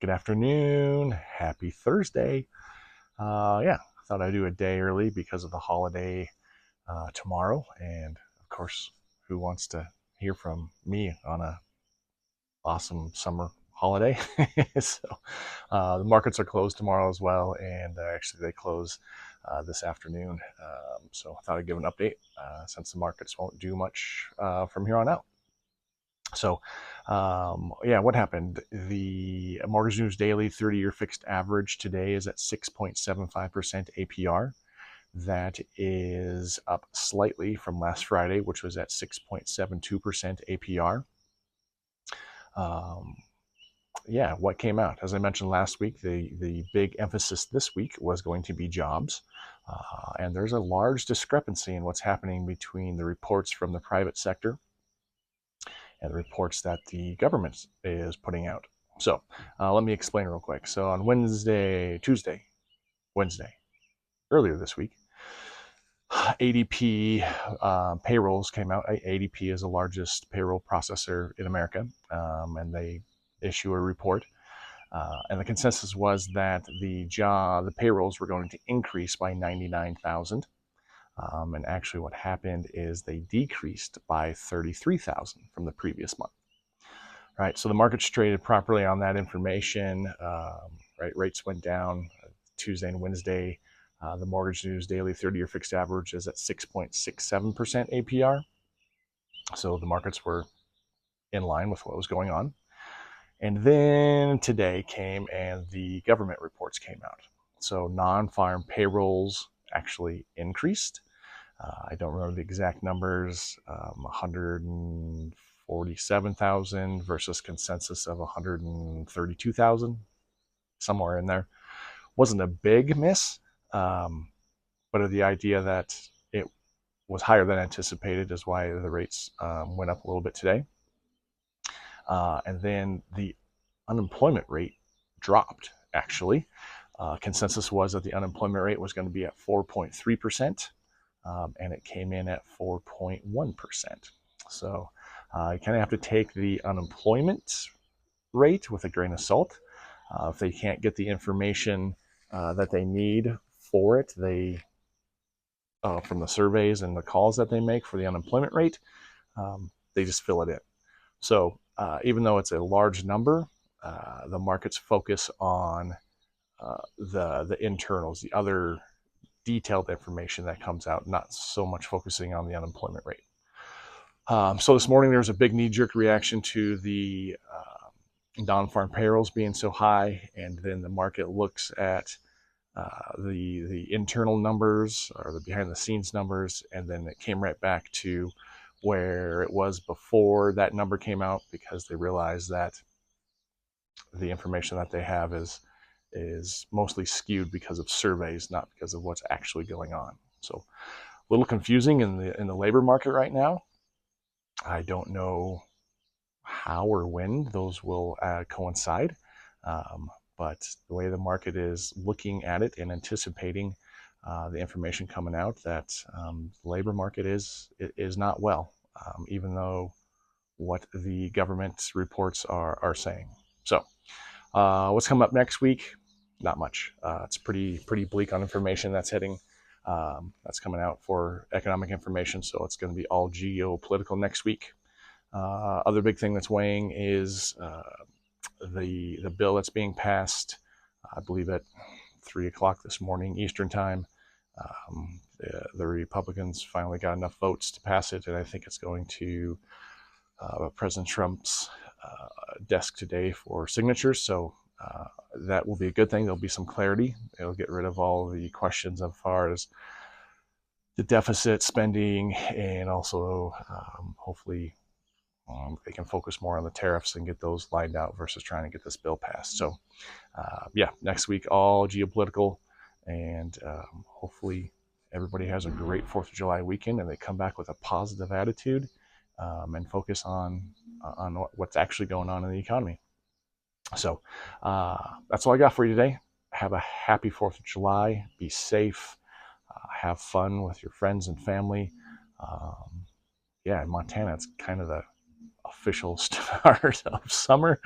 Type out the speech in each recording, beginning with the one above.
Good afternoon. Happy Thursday. Yeah, I thought I'd do a day early because of the holiday tomorrow. And of course, who wants to hear from me on a awesome summer holiday? So the markets are closed tomorrow as well. And actually, they close this afternoon. So I thought I'd give an update since the markets won't do much from here on out. So, yeah, what happened? The Mortgage News Daily 30-year fixed average today is at 6.75% APR. That is up slightly from last Friday, which was at 6.72% APR. Yeah, what came out? As I mentioned last week, the big emphasis this week was going to be jobs. And there's a large discrepancy in what's happening between the reports from the private sector and the reports that the government is putting out. So let me explain real quick. So on Wednesday, earlier this week, ADP payrolls came out. ADP is the largest payroll processor in America, and they issue a report. And the consensus was that the payrolls were going to increase by 99,000. And actually what happened is they decreased by 33,000 from the previous month. Right, so the market's traded properly on that information. Right, rates went down Tuesday and Wednesday. The Mortgage News Daily 30-year fixed average is at 6.67% APR. So the markets were in line with what was going on. And then today came and the government reports came out. So non-farm payrolls actually increased. I don't remember the exact numbers, 147,000 versus consensus of 132,000, somewhere in there. Wasn't a big miss, but the idea that it was higher than anticipated is why the rates went up a little bit today. And then the unemployment rate dropped, actually. Consensus was that the unemployment rate was going to be at 4.3%. And it came in at 4.1%. So you kind of have to take the unemployment rate with a grain of salt. If they can't get the information that they need for it, from the surveys and the calls that they make for the unemployment rate, they just fill it in. So even though it's a large number, the markets focus on the internals, the other detailed information that comes out, not so much focusing on the unemployment rate. So this morning there was a big knee-jerk reaction to the non-farm payrolls being so high, and then the market looks at the internal numbers or the behind-the-scenes numbers, and then it came right back to where it was before that number came out, because they realized that the information that they have is mostly skewed because of surveys, not because of what's actually going on. So a little confusing in the labor market right now. I don't know how or when those will coincide, but the way the market is looking at it and anticipating the information coming out, that the labor market is not well, even though what the government reports are saying. So what's coming up next week? Not much. It's pretty bleak on information that's hitting. That's coming out for economic information, so it's going to be all geopolitical next week. Other big thing that's weighing is the bill that's being passed, I believe at 3 o'clock this morning Eastern time. The Republicans finally got enough votes to pass it, and I think it's going to President Trump's desk today for signatures. So that will be a good thing. There'll be some clarity. It'll get rid of all the questions as far as the deficit spending, and also hopefully they can focus more on the tariffs and get those lined out versus trying to get this bill passed. So yeah, next week all geopolitical, and hopefully everybody has a great 4th of July weekend and they come back with a positive attitude and focus on what's actually going on in the economy. So that's all I got for you today. Have a happy 4th of July. Be safe. Have fun with your friends and family. Yeah, in Montana, it's kind of the official start of summer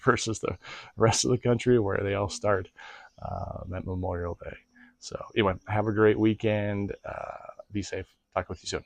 versus the rest of the country where they all start at Memorial Day. So anyway, have a great weekend. Be safe. Talk with you soon.